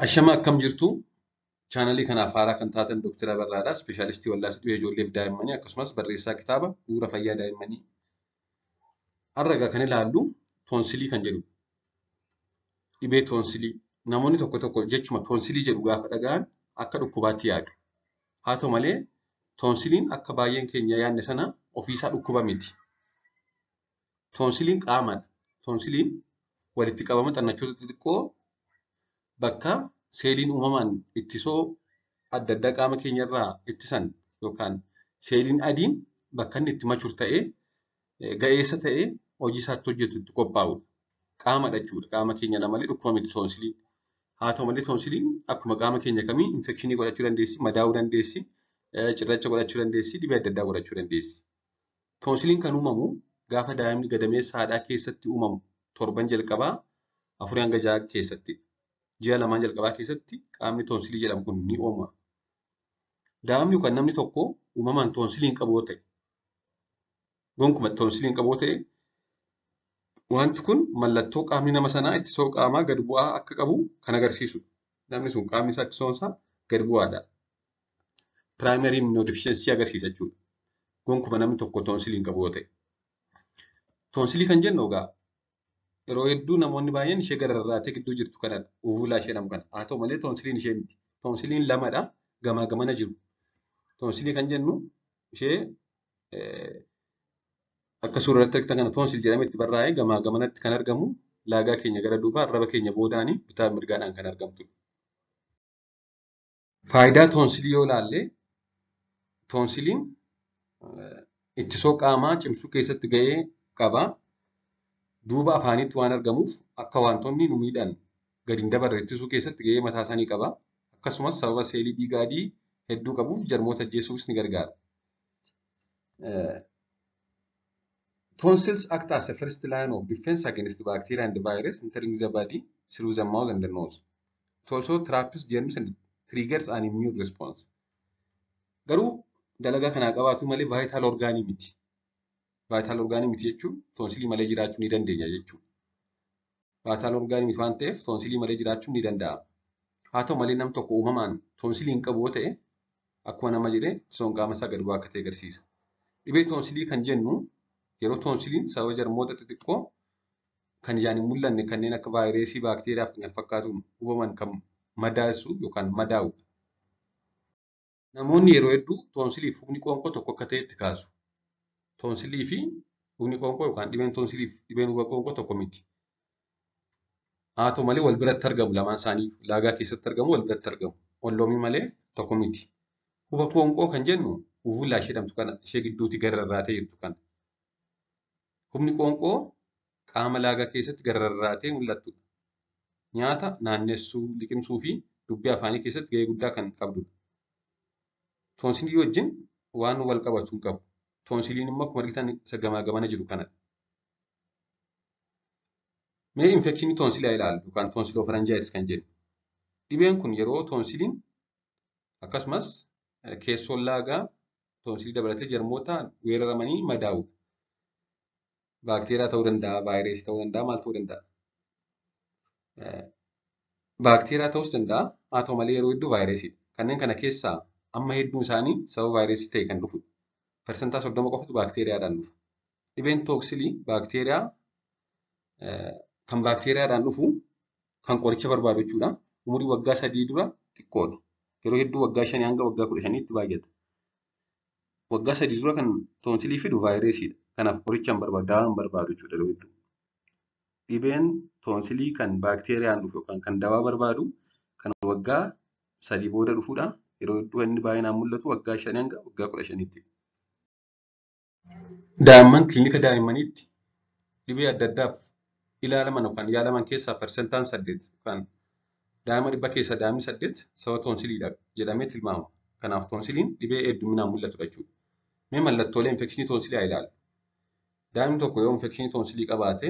Ashama akkam jirtu chaanalii kanaaf haaraa kan taatan Dr. Abarraadha. Ispeeshaalistii wallaansa dhibee ijoolleef daa'immanii akkasumas barreessaa kitaaba bu'uura fayyaa daa'immanii. Har'a egaa kan ilaallu toonsilii kan jedhudha. Dhibee toonsilii. Namoonni tokko tokko jechuma toonsilii jedhu gaafa dhaga'an akka dhukkubaatti yaadu. Haa ta'u malee toonsiliin akka baay'een keenya yaadne sana ofiisaa dhukkuba miti. Toonsiliin qaamadha. Toonsiliin walitti qabama xannachoota xixiqqoo bakka seeliin uumamaan ittisoo adda addaa qaama keenyarraa ittisan yookaan seeliin adiin bakka inni itti machur ta'ee ga'eessa ta'ee hojii isaatti hojjetu itti qophaa'udha. Qaamadha jechuudha. Qaama keenya malee dhukkuba miti toonsiliin. Haa ta'u malee toonsiliin akkuma qaama keenya kamii infekshinii godhachuu dandeessi, madaa'uu dandeessi, cirracha godhachuu dandeessi, dhibee adda addaa godhachuu dandeessi. Toonsiliin kan uumamu gaafa daa'imni gadameessa haadhaa keessatti uumamu torban jalqabaa 4-6 keessatti. Ji'a lamaan jalqabaa keessatti qaamni toonsilii jedhamu kun ni uumama. Daa'imni yookaan namni tokko uumamaan toonsilii hin qabu ta'e, gonkumaa toonsilii hin qabu ta'e, wanti kun mallattoo qaamni nama sanaa ittisoo qaamaa gad bu'aa akka qabu kan agarsiisudha. Namni sun qaamni isaa ittisoon isaa gad bu'aadha. Primary immunodeficiency agarsiisa jechuudha. Gonkumaa namni tokko toonsilii hin qabu ta'e. Toonsilii kan jennu egaa yeroo hedduu namoonni baay'een ishee gararraatee gidduu jirtu kanadha. Uuvulaa ishee jedhamu kana. Haa ta'u malee toonsiliin ishee miti. Toonsiliin lamadha. Gamaa gamana jiru. Toonsilii kan jennu ishee akka suuratti argitan kana toonsil jedhamee itti barraa'ee gamaa gamanatti kan argamu laagaa keenya gara duubaa arraba keenya boodaanii bitaa mirgaadhaan kan argamtudha. Faayidaa toonsilii yoo ilaalle toonsiliin ittisoo qaamaa cimsuu keessatti gahee qaba. Duuba afaanitti waan argamuuf akka wantoonni nu miidhan gadi hin dabarre ittisuu keessatti gahee mataa isaanii qaba. Akkasumas sababa seelii dhiigaa adii hedduu qabuuf jarmoota ajjeesuufis ni gargaara. Tonsils act as a first line of defense against bacteria and virus entering the body through the mouth and the nose. It also traps germs and triggers an immune response. Garuu dalagaa kanaa qabaatu malee vital orgaanii miti. Vital orgaanii miti jechuun toonsilii malee jiraachuu ni dandeenya jechuudha. Vital orgaanii miti waan ta'eef toonsilii malee jiraachuu ni danda'a. Haa ta'u malee nam tokko uumamaan toonsilii hin qabu ta'e akkuma nama jedhee ittisoon qaama isaa gad bu'aa akka ta'e agarsiisa. Dhibee toonsilii kan jennu yeroo toonsiliin sababa jarmoota xixiqqoo kan ijaan hin mul'anne kanneen akka vaayirasii, baakteeriyaa fi kan fakkaatuun uumaman kan madaasu yookaan madaa'u. Namoonni yeroo hedduu toonsilii fi fufni qoonqoo tokko akka ta'etti kaasu. Toonsilii fi fufni qoonqoo yookaan dhibeen toonsilii fi dhibeen fuula qoonqoo tokko miti. Haa ta'u malee wal biratti argamu lamaan isaanii laagaa keessatti argamu wal biratti argamu. Walloomii malee tokko miti. Fuula qoonqoo kan jennu uvullaa ishee jedhamtu kana ishee gidduutti gararraatee jirtu kana. Fufni qoonqoo qaama laagaa keessatti gararraatee mul'attudha. Nyaata naannessuu, liqimsuu fi dubbii afaanii keessatti gahee guddaa kan qabdudha. Toonsilii wajjin waan wal qabatu hin qabu. Toonsiliin immoo akkuma argitan isa gamaa gamana jiru kanadha. Mee infekshinii toonsilii ilaalu yookaan toonsiloofaranjaayitis kan jedhu. Dhibeen kun yeroo toonsiliin akkasumas keessoon laagaa toonsilii dabalatee jarmoota weeraramanii madaa'udha. Baakteeriyaa ta'uu danda'a, vaayirasii ta'uu danda'a, maal ta'uu danda'a? Baakteeriyaa ta'uus danda'a, haa ta'u malee yeroo hedduu vaayirasiidha. Kanneen kana keessaa amma hedduun isaanii sababa vaayirasii ta'e kan dhufudha. Persentaa 30 qofatu baakteeriyaadhaan dhufa. Dhibeen tooksilii baakteeriyaa kan baakteeriyaadhaan dhufu kan qoricha barbaadu jechuudha. Umurii waggaa 3 dura xiqqoodha. Yeroo hedduu waggaa 5 hanga waggaa 15 tti baay'ata. Waggaa 3 dura kan toonsilii fidu vaayirasiidha. Kanaaf qoricha hin barbaadu, dawaa hin barbaadu jechuudha yeroo hedduu. Dhibeen toonsilii kan baakteeriyaan dhufu yookaan kan dawaa barbaadu kan waggaa 3 booda dhufudha. Yeroo hedduu inni baay'inaan mul'atu waggaa 5 hanga waggaa 15 tti. Daa'imman kilinika daa'immaniitti dhibee adda addaaf ilaalaman yookaan yaalaman keessaa persentaan 8 yookaan daa'ima 100 keessaa daa'imni 8 sababa toonsiliidha jedhamee tilmaamama. Kanaaf toonsiliin dhibee hedduminaan mul'atudha jechuudha. Mee mallattoolee infekshinii toonsilii haa ilaallu. Daa'imni tokko yoo infekshinii toonsilii qabaate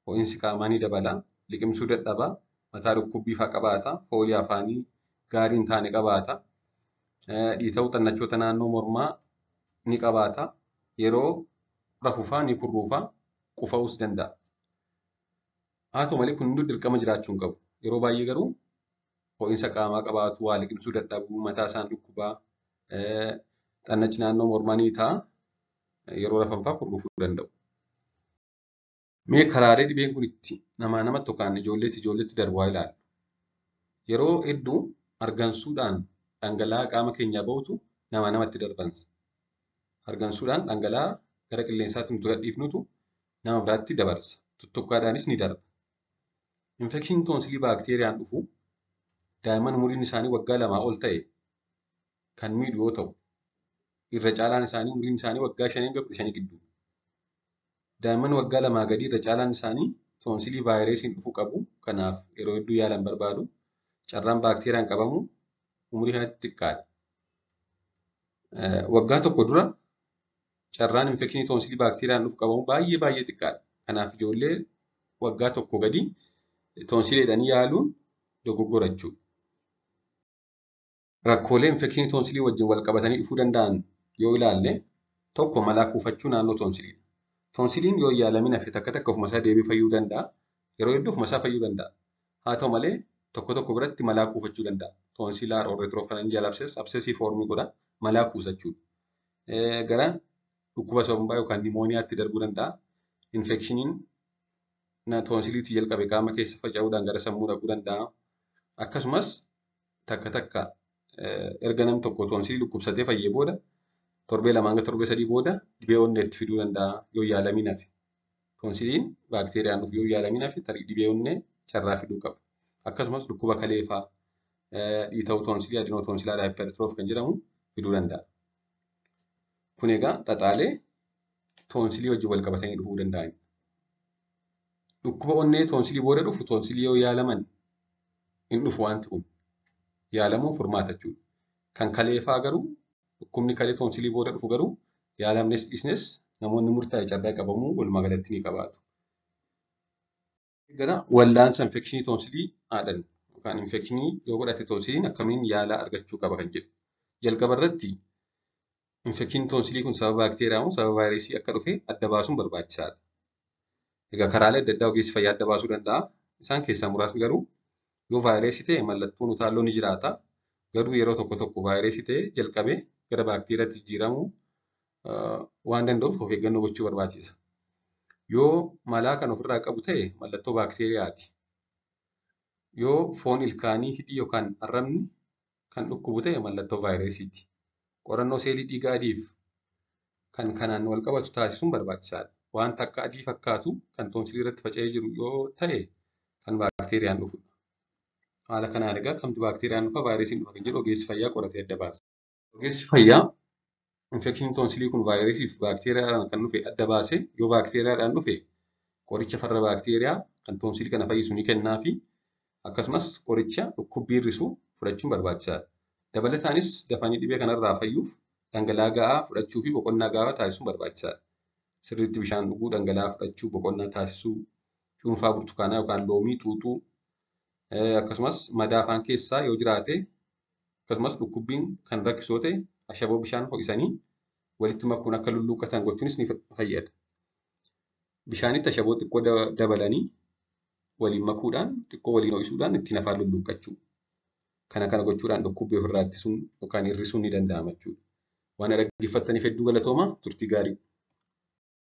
ho'iinsi qaamaa ni dabala, liqimsuu dadhaba, mataa dhukkubbii fa'aa qabaata, foolii afaanii gaarii hin taane qabaata, dhiita'uu xannachoota naannoo mormaa ni qabaata, yeroo rafufaa ni kurruufaa, qufa'uus danda'a. Haa ta'u malee kun hundi dirqama jiraachuu hin qabu. Yeroo baay'ee garuu ho'iinsa qaamaa qabaatu, waa liqimsuu dadhabuu, mataa isaan dhukkubaa, xannachi naannoo mormaa ni ta'a. Yeroo rafan fa'aa kurgufuu danda'u. Mee karaalee dhibeen kun itti namaa namatti yookaan ijoolleetti darbu haa ilaallu. Yeroo hedduu hargansuudhaan dhangala'aa qaama keenyaa bahutu namaa namatti darbansa. Hargansuudhaan dhangala'aa gara qilleensaatti nuti gadhiifnutu nama biraatti dabarsa. Tuttuqqaadhaanis ni darba. Infekshinii toonsilii baakteeriyaan dhufu daa'imman umuriin isaanii waggaa 2 ol ta'e kan miidhu yoo ta'u, irra caalaan isaanii umuriin isaanii waggaa 5 hanga 15 gidduu. Daa'imman waggaa 2 gadi irra caalaan isaanii toonsilii vaayirasiin dhufu qabu. Kanaaf yeroo hedduu yaalan barbaadu. Carraan baakteeriyaan qabamu umurii kanatti xiqqaadha. Waggaa tokko dura carraan infekshinii toonsilii baakteeriyaan dhufu qabamu baay'ee xiqqaadha. Kanaaf ijoollee waggaa tokko gadi toonsileedhaan yaaluun dogoggora jechuudha. Rakkoolee infekshinii toonsilii wajjin wal qabatanii dhufuu danda'an yoo ilaalle, tokko malaa kuufachuu naannoo toonsiliidha. Toonsiliin yoo yaalamin hafe takka ofuma isaa deebi'ee fayyuu danda'a. Yeroo hedduu ofuma isaa fayyuu danda'a. Haa ta'u malee tokko biratti malaa kuufachuu danda'a. Toonsilaar retroofaranjial absesii foormii godha. Malaa kuusachuudha. Gara dhukkuba sombaa yookaan nimooniyaatti darbuu danda'a. Infekshiniin toonsiliitti jalqabe qaama keessa faca'uudhaan gara sammuu dhaquu danda'a. Akkasumas takka erga namni tokko toonsilii dhukkubsatee fayyee booda torbee 2 hanga torbee 3 booda dhibee onnee itti fiduu danda'a yoo yaalamin hafe. Toonsiliin baakteeriyaan dhufu yoo yaalamin hafe tarii dhibee onnee carraa fiduu qaba. Akkasumas dhukkuba kaleefaa dhiita'uu toonsilii adinoo toonsilaa daayipertiroof kan jedhamu fiduu danda'a. Kun egaa xaxaalee toonsilii wajjin wal qabatanii dhufuu danda'anidha. Dhukkuba onnee toonsilii booda dhufu toonsilii yoo yaalaman hin dhufu wanti kun. Yaalamuun furmaata jechuudha. Kan kaleefaa garuu dhukkubni kalee toonsilii booda dhufu garuu yaalamnes dhiisnes namoonni murtaa'e carraa qabamuu walumaa galatti ni qabaatu. Gara wallaansa infekshinii toonsilii haadhan yookaan infekshinii yoo godhate toonsiliin akkamiin yaalaa argachuu qaba kan jedhu. Jalqaba irratti infekshinii toonsilii kun sababa baakteeriyaa moo sababa vaayirasii akka dhufe adda baasuun barbaachisaadha. Egaa karaalee adda addaa ogeessi fayyaa adda baasuu danda'a. Isaan keessaa muraasni garuu yoo vaayirasii ta'e mallattoon utaalloo ni jiraata. Garuu yeroo tokko vaayirasii ta'e jalqabee gara baakteeriyaatti jijjiiramuu waan danda'uuf of eeggannoo gochuu barbaachisa. Yoo malaa kan ofirraa qabu ta'e mallattoo baakteeriyaati. Yoo foon ilkaanii, hidhii yookaan arrabni kan dhukkubu ta'e mallattoo vaayirasiiti. Qorannoo seelii dhiigaa adiif kan kanaan wal qabatu taasisuun barbaachisaadha. Wanta akka adii fakkaatu kan toonsilii irratti faca'ee jiru yoo ta'e kan baakteeriyaan dhufudha. Haala kanaan egaa kamtu baakteeriyaan dhufa vaayirasiin dhufa kan jedhu ogeessi fayyaa qoratee adda baasa. Ogeessi fayyaa infekshinii toonsilii kun vaayirasii fi baakteeriyaadhaan kan dhufe adda baase yoo baakteeriyaadhaan dhufe qoricha farra baakteeriyaa kan toonsilii kana fayyisu ni kennaa fi akkasumas qoricha dhukkubbii hir'isu fudhachuun barbaachisaadha. Dabalataanis dafanii dhibee kanarraa fayyuuf dhangala'aa gahaa fudhachuu fi boqonnaa gahaa taasisuun barbaachisaadha. Sirriitti bishaan dhuguu, dhangala'aa fudhachuu, boqonnaa taasisuu, cuunfaa burtukaanaa yookaan loomii xuuxuu, akkasumas madaa afaan keessaa yoo jiraate akkasumas dhukkubbiin kan rakkisu yoo ta'e ashaboo bishaan ho'isanii walitti makuun akka lulluuqqatan gochuunis ni fayyada. Bishaanitti ashaboo xiqqoo dabalanii waliin makuudhaan xiqqoo waliin ho'isuudhaan ittiin afaan lulluuqqachuu. Kana gochuudhaan dhukkubbii ofirraa ittisuun yookaan hir'isuun ni danda'ama jechuudha. Waan dhaggeeffattaniif hedduu galatooma. Turtii gaarii.